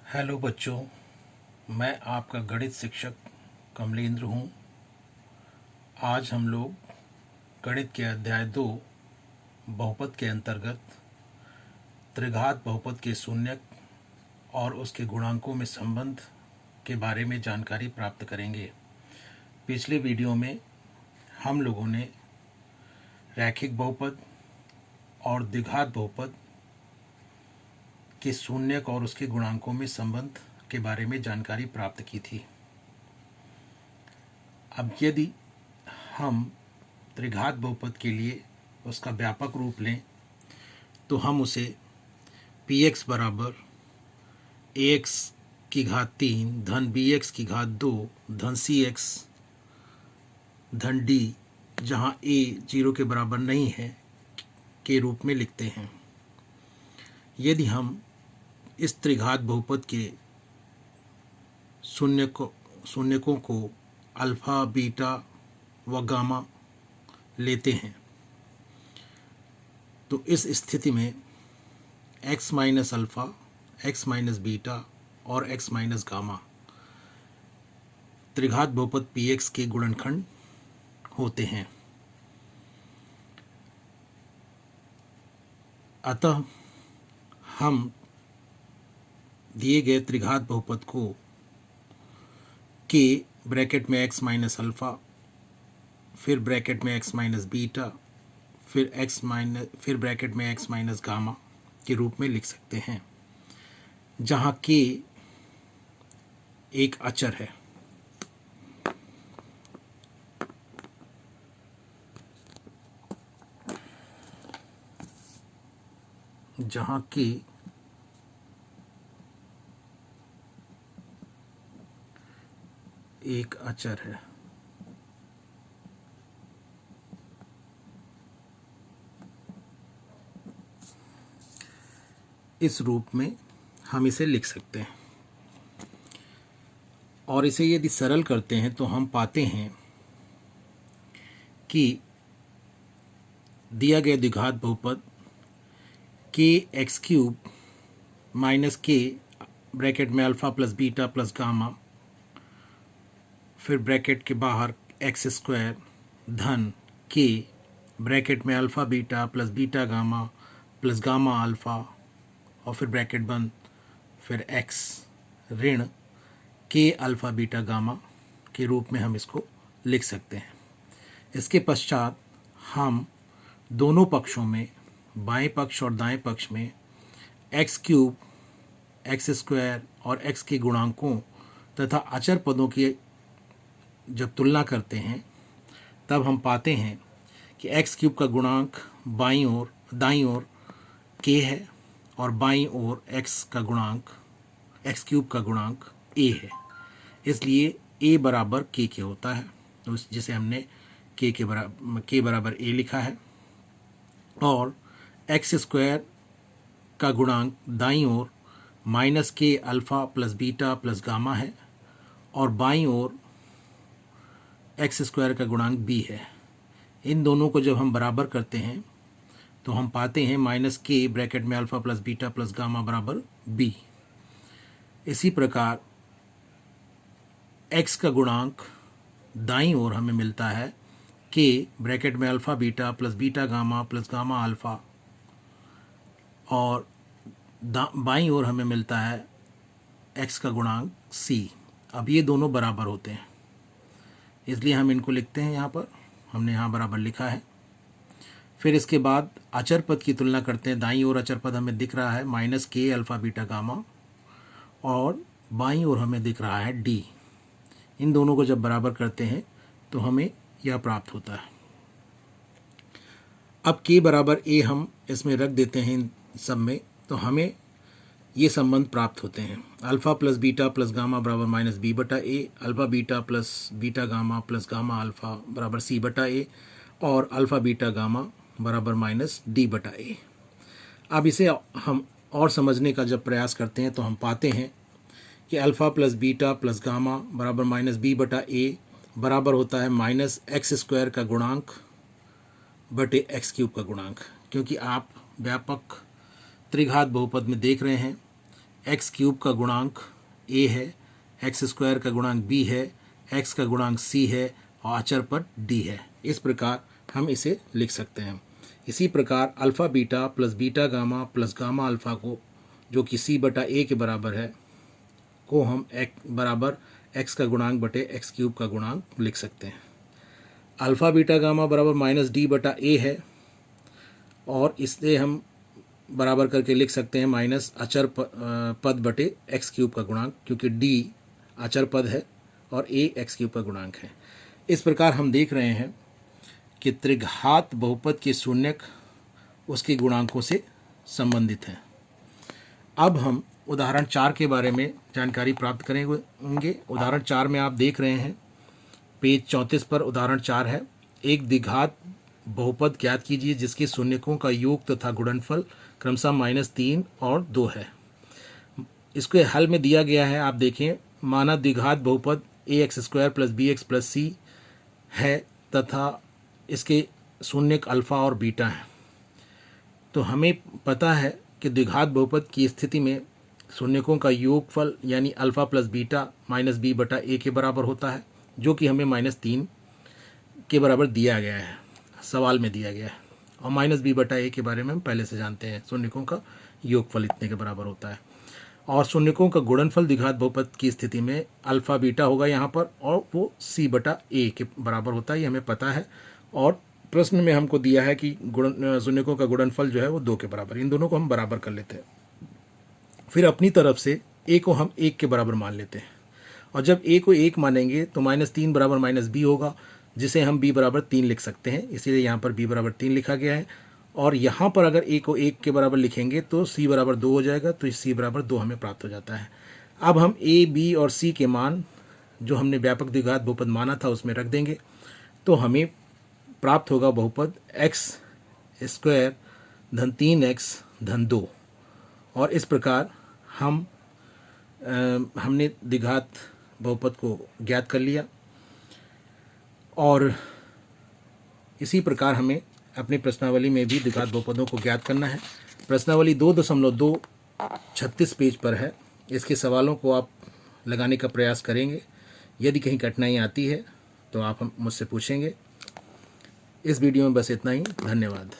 Hello बच्चों, मैं आपका गणित शिक्षक कमलेंद्र हूँ। आज हम लोग गणित के अध्याय 2 बहुपद के अंतर्गत त्रिघात बहुपद के शून्यक और उसके गुणांकों में संबंध के बारे में जानकारी प्राप्त करेंगे। पिछले वीडियो में हम लोगों ने रैखिक बहुपद और द्विघात बहुपद के शून्यक और उसके गुणांकों में संबंध के बारे में जानकारी प्राप्त की थी। अब यदि हम त्रिघात बहुपद के लिए उसका व्यापक रूप लें तो हम उसे px बराबर ax की घात 3 धन bx की घात 2 धन cx धन d, जहाँ a 0 के बराबर नहीं है, के रूप में लिखते हैं। यदि हम इस त्रिघात बहुपद के शून्यकों को अल्फा, बीटा व गामा लेते हैं तो इस स्थिति में x minus alpha, x minus beta और x माइनस गामा त्रिघात बहुपद px के गुणनखंड होते हैं। अतः हम दिए गए त्रिघात बहुपद को k ब्रैकेट में x माइनस अल्फा, फिर ब्रैकेट में x माइनस बीटा, फिर ब्रैकेट में x माइनस गामा के रूप में लिख सकते हैं, जहाँ k एक अचर है। इस रूप में हम इसे लिख सकते हैं और इसे यदि सरल करते हैं तो हम पाते हैं कि दिया गया द्विघात बहुपद k x cube minus k bracket में alpha plus beta plus gamma, फिर ब्रैकेट के बाहर एक्स स्क्वायर धन k ब्रैकेट में alpha beta plus beta gamma plus gamma alpha और फिर ब्रैकेट बंद, फिर x ऋण k अल्फ़ा बीटा गामा के रूप में हम इसको लिख सकते हैं। इसके पश्चात हम दोनों पक्षों में, बाएं पक्ष और दाएं पक्ष में एक्स क्यूब, एक्स स्क्वायर और x के गुणांकों तथा अचर पदों की जब तुलना करते हैं तब हम पाते हैं कि एक्स क्यूब का गुणांक दाईं ओर k है और बाईं ओर एक्स क्यूब का गुणांक a है। इसलिए a बराबर k के होता है, तो जिसे हमने k बराबर a लिखा है। और एक्स स्क्वायर का गुणांक दाईं ओर minus k alpha plus beta plus gamma है और बाईं ओर एक्स स्क्वायर का गुणांक b है। इन दोनों को जब हम बराबर करते हैं तो हम पाते हैं माइनस k ब्रैकेट में alpha plus beta plus gamma बराबर b। इसी प्रकार x का गुणांक दाईं ओर हमें मिलता है k ब्रैकेट में alpha beta plus beta gamma plus gamma alpha और बाईं ओर हमें मिलता है x का गुणांक c। अब ये दोनों बराबर होते हैं, इसलिए हम इनको लिखते हैं। यहाँ पर हमने यहाँ बराबर लिखा है। फिर इसके बाद अचर पद की तुलना करते हैं। दाईं ओर अचर पद हमें दिख रहा है minus k alpha beta gamma और बाईं ओर हमें दिख रहा है d। इन दोनों को जब बराबर करते हैं तो हमें यह प्राप्त होता है। अब k बराबर a हम इसमें रख देते हैं इन सब में, तो हमें ये संबंध प्राप्त होते हैं। Alpha plus beta plus gamma बराबर माइनस b बटा a, alpha beta plus beta gamma plus gamma alpha बराबर c बटा a और अल्फ़ा बीटा गामा बराबर माइनस d बटा a। अब इसे हम और समझने का जब प्रयास करते हैं तो हम पाते हैं कि alpha plus beta plus gamma बराबर माइनस b बटा a बराबर होता है माइनस एक्स स्क्वायर का गुणांक बटे एक्स क्यूब का गुणांक। क्योंकि आप व्यापक त्रिघात बहुपद में देख रहे हैं एक्स क्यूब का गुणांक a है, एक्स स्क्वायर का गुणांक b है, x का गुणांक c है और अचर पद d है। इस प्रकार हम इसे लिख सकते हैं। इसी प्रकार alpha beta plus beta gamma plus gamma alpha को, जो कि c बटा a के बराबर है, को हम बराबर x का गुणांक बटे एक्स क्यूब का गुणांक लिख सकते हैं। अल्फ़ा बीटा गामा बराबर माइनस डी बटा a है और इससे हम बराबर करके लिख सकते हैं माइनस अचर पद बटे एक्स क्यूब का गुणांक, क्योंकि d अचर पद है और a एक्स क्यूब का गुणांक है। इस प्रकार हम देख रहे हैं कि त्रिघात बहुपद के शून्यक उसके गुणांकों से संबंधित हैं। अब हम उदाहरण 4 के बारे में जानकारी प्राप्त करेंगे। उदाहरण 4 में आप देख रहे हैं पेज 34 पर उदाहरण 4 है। एक द्विघात बहुपद ज्ञात कीजिए जिसके शून्यकों का योग तथा गुणनफल क्रमशः -3 और 2 है। इसके हल में दिया गया है, आप देखें, माना द्विघात बहुपद ax² + bx + c है तथा इसके शून्यक अल्फ़ा और बीटा हैं। तो हमें पता है कि द्विघात बहुपद की स्थिति में शून्यकों का योगफल यानी alpha plus beta minus b बटा a के बराबर होता है, जो कि हमें -3 के बराबर दिया गया है, सवाल में दिया गया है। और -b बटा a के बारे में हम पहले से जानते हैं, शून्यकों का योगफल इतने के बराबर होता है। और शून्यकों का गुणनफल द्विघात बहुपद की स्थिति में अल्फ़ा बीटा होगा यहाँ पर, और वो c बटा a के बराबर होता है, ये हमें पता है। और प्रश्न में हमको दिया है कि शून्यकों का गुणनफल जो है वो 2 के बराबर, इन दोनों को हम बराबर कर लेते हैं। फिर अपनी तरफ से a को हम 1 के बराबर मान लेते हैं, और जब a को 1 मानेंगे तो -3 बराबर -b होगा, जिसे हम b बराबर 3 लिख सकते हैं, इसीलिए यहाँ पर b बराबर 3 लिखा गया है। और यहाँ पर अगर a को 1 के बराबर लिखेंगे तो c बराबर 2 हो जाएगा, तो इस c बराबर 2 हमें प्राप्त हो जाता है। अब हम a, b और c के मान जो हमने व्यापक द्विघात बहुपद माना था उसमें रख देंगे, तो हमें प्राप्त होगा बहुपद x² धन 3x धन 2। और इस प्रकार हमने द्विघात बहुपद को ज्ञात कर लिया। और इसी प्रकार हमें अपनी प्रश्नावली में भी द्विघात बहुपदों को ज्ञात करना है। प्रश्नावली 2.236 पेज पर है। इसके सवालों को आप लगाने का प्रयास करेंगे। यदि कहीं कठिनाई आती है तो आप मुझसे पूछेंगे। इस वीडियो में बस इतना ही। धन्यवाद।